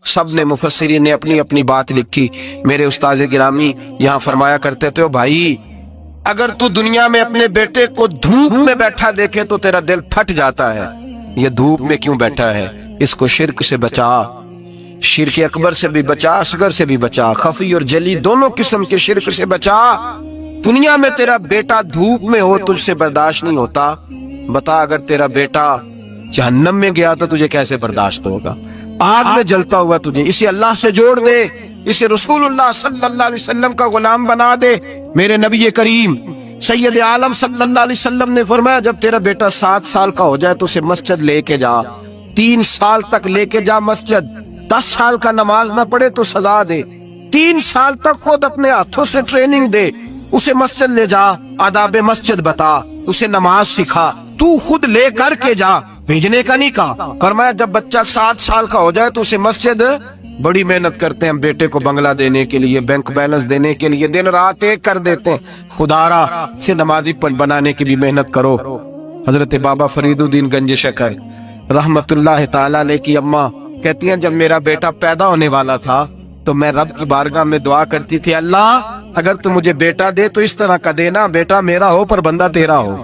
سب نے مفسرین نے اپنی اپنی بات لکھی. میرے استاذ گرامی یہاں فرمایا کرتے تھے بھائی اگر تو دنیا میں اپنے بیٹے کو دھوپ میں بیٹھا دیکھے تو تیرا دل پھٹ جاتا ہے. یہ دھوپ میں کیوں بیٹھا ہے؟ اس کو شرک سے بچا، شرک اکبر سے بھی بچا، اصغر سے بھی بچا، خفی اور جلی دونوں قسم کے شرک سے بچا. دنیا میں تیرا بیٹا دھوپ میں ہو تجھ سے برداشت نہیں ہوتا، بتا اگر تیرا بیٹا جہنم میں گیا تو تجھے کیسے برداشت ہوگا؟ آگ میں جلتا ہوا تجھے. اسے اللہ سے جوڑ دے، اسے رسول اللہ صلی اللہ علیہ وسلم کا غلام بنا دے. میرے نبی کریم سید عالم صلی اللہ علیہ وسلم نے فرمایا جب تیرا بیٹا 7 سال کا ہو جائے تو اسے مسجد لے کے جا، 3 سال تک لے کے جا مسجد. 10 سال کا نماز نہ پڑھے تو سزا دے. 3 سال تک خود اپنے ہاتھوں سے ٹریننگ دے، اسے مسجد لے جا، آداب مسجد بتا، اسے نماز سکھا، تو خود لے کر کے جا، بھیجنے کا نہیں کہا. فرمایا جب بچہ 7 سال کا ہو جائے تو اسے مسجد، بڑی محنت کرتے ہیں ہم بیٹے کو بنگلہ دینے کے لیے، بینک بیلنس دینے کے لیے، دن رات ایک کر دیتے ہیں. خدا را سے نمازی بنانے کی بھی محنت کرو. حضرت بابا فرید الدین گنج شکر رحمت اللہ تعالی علیہ کی اماں کہتی ہیں جب میرا بیٹا پیدا ہونے والا تھا تو میں رب کی بارگاہ میں دعا کرتی تھی اللہ اگر تو مجھے بیٹا دے تو اس طرح کا دینا بیٹا میرا ہو پر بندہ تیرا ہو.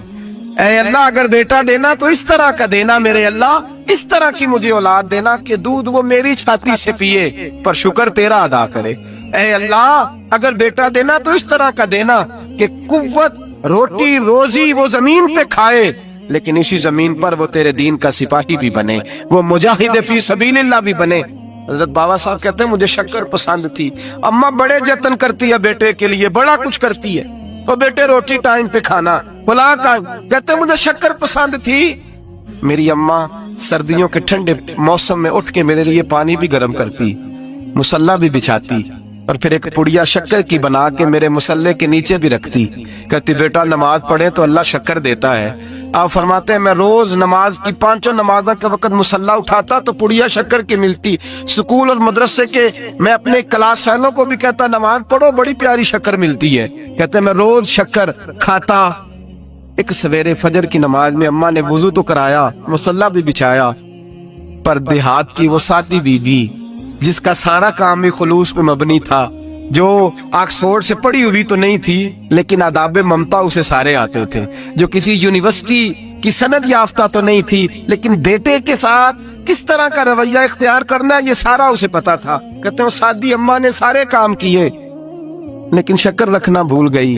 اے اللہ اگر بیٹا دینا تو اس طرح کا دینا میرے اللہ، اس طرح کی مجھے اولاد دینا کہ دودھ وہ میری چھاتی سے پیے پر شکر تیرا ادا کرے. اے اللہ اگر بیٹا دینا تو اس طرح کا دینا کہ قوت روٹی روزی وہ زمین پہ کھائے لیکن اسی زمین پر وہ تیرے دین کا سپاہی بھی بنے، وہ مجاہد فی سبیل اللہ بھی بنے. حضرت بابا صاحب کہتے ہیں مجھے شکر پسند تھی. اماں بڑے جتن کرتی ہے بیٹے کے لیے، بڑا کچھ کرتی ہے، تو بیٹے روٹی ٹائم پہ کھانا بلا ٹائم. کہتے ہیں مجھے شکر پسند تھی. میری اماں سردیوں کے ٹھنڈے موسم میں اٹھ کے میرے لیے پانی بھی گرم کرتی، مصلی بھی بچھاتی اور پھر ایک پڑیا شکر کی بنا کے میرے مصلی کے نیچے بھی رکھتی. کہتی بیٹا نماز پڑھے تو اللہ شکر دیتا ہے. آپ فرماتے ہیں میں روز نماز کی 5 نمازوں کے وقت مصلی اٹھاتا تو پڑیا شکر کی ملتی. سکول اور مدرسے کے میں اپنے کلاس فیلوں کو بھی کہتا نماز پڑھو بڑی پیاری شکر ملتی ہے. کہتے ہیں میں روز شکر کھاتا. ایک سویرے فجر کی نماز میں اماں نے وضو تو کرایا، مصلی بھی بچھایا، پر دیہات کی وہ سادی بی بی جس کا سارا کام بھی خلوص پہ مبنی تھا، جو آکسفورڈ سے پڑھی ہوئی تو نہیں تھی لیکن آداب ممتا اسے سارے آتے تھے، جو کسی یونیورسٹی کی سند یافتہ تو نہیں تھی لیکن بیٹے کے ساتھ کس طرح کا رویہ اختیار کرنا ہے یہ سارا اسے پتا تھا. کہتے ہیں سادی اماں نے سارے کام کیے لیکن شکر رکھنا بھول گئی.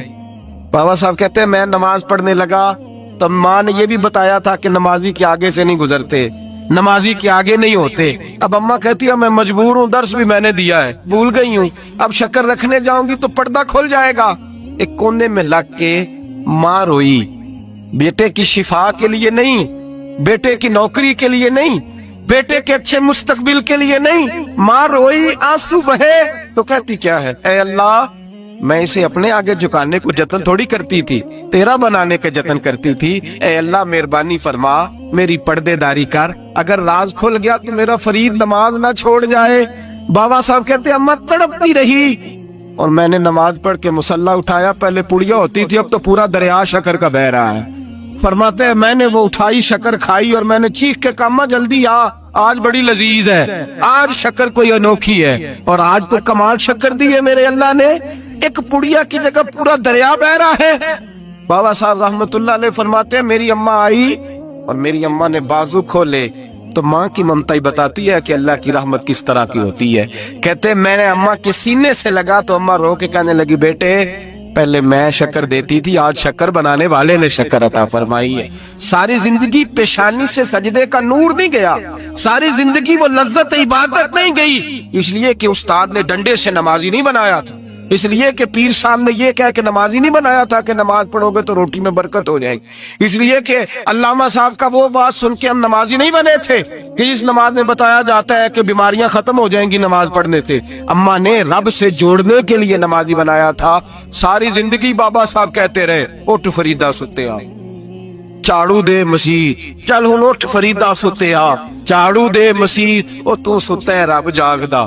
بابا صاحب کہتے ہیں میں نماز پڑھنے لگا تو ماں نے یہ بھی بتایا تھا کہ نمازی کے آگے سے نہیں گزرتے، نمازی کے آگے نہیں ہوتے. اب اماں کہتی ہے میں مجبور ہوں، درس بھی میں نے دیا ہے، بھول گئی ہوں، اب شکر رکھنے جاؤں گی تو پردہ کھل جائے گا. ایک کونے میں لگ کے ماں روئی، بیٹے کی شفا کے لیے نہیں، بیٹے کی نوکری کے لیے نہیں، بیٹے کے اچھے مستقبل کے لیے نہیں. ماں روئی، آنسو بہے تو کہتی کیا ہے اے اللہ میں اسے اپنے آگے جھکانے کو جتن تھوڑی کرتی تھی، تیرا بنانے کے جتن کرتی تھی. اے اللہ مہربانی فرما میری پردے داری کر، اگر راز کھل گیا تو میرا فرید نماز نہ چھوڑ جائے. بابا صاحب کہتے ہیں اماں تڑپتی رہی اور میں نے نماز پڑھ کے مصلی اٹھایا. پہلے پڑیا ہوتی تھی اب تو پورا دریا شکر کا بہ رہا ہے. فرماتے ہیں میں نے وہ اٹھائی شکر کھائی اور میں نے چیخ کے کہا اماں جلدی آ، آج بڑی لذیذ ہے، آج شکر کوئی انوکھی ہے اور آج تو کمال شکر دی ہے میرے اللہ نے. ایک پڑیا کی جگہ پورا دریا بہ رہا ہے. بابا صاحب رحمت اللہ علیہ فرماتے ہیں میری اماں آئی اور میری اماں نے بازو کھولے تو ماں کی ممتا ہی بتاتی ہے کہ اللہ کی رحمت کس طرح کی ہوتی ہے. کہتے ہیں میں نے اماں کے سینے سے لگا تو اماں رو کے کہنے لگی بیٹے پہلے میں شکر دیتی تھی، آج شکر بنانے والے نے شکر عطا فرمائی ہے. ساری زندگی پیشانی سے سجدے کا نور نہیں گیا، ساری زندگی وہ لذت عبادت نہیں گئی، اس لیے کہ استاد نے ڈنڈے سے نمازی نہیں بنایا تھا، اس لیے کہ پیر صاحب نے یہ کہہ کہ نمازی نہیں بنایا تھا کہ نماز پڑھو گے تو روٹی میں برکت ہو جائے گی، اس لیے کہ علامہ صاحب کا وہ بات سن کے ہم نمازی نہیں بنے تھے کہ جس نماز میں بتایا جاتا ہے کہ بیماریاں ختم ہو جائیں گی نماز پڑھنے سے. اماں نے رب سے جوڑنے کے لیے نمازی بنایا تھا. ساری زندگی بابا صاحب کہتے رہے اٹھ فریدا ستے آ، چاڑو دے مسیح، چل ہن اٹھ فریدا ستے آ، چاڑو دے مسیح، او تو ستے رب جاگدا.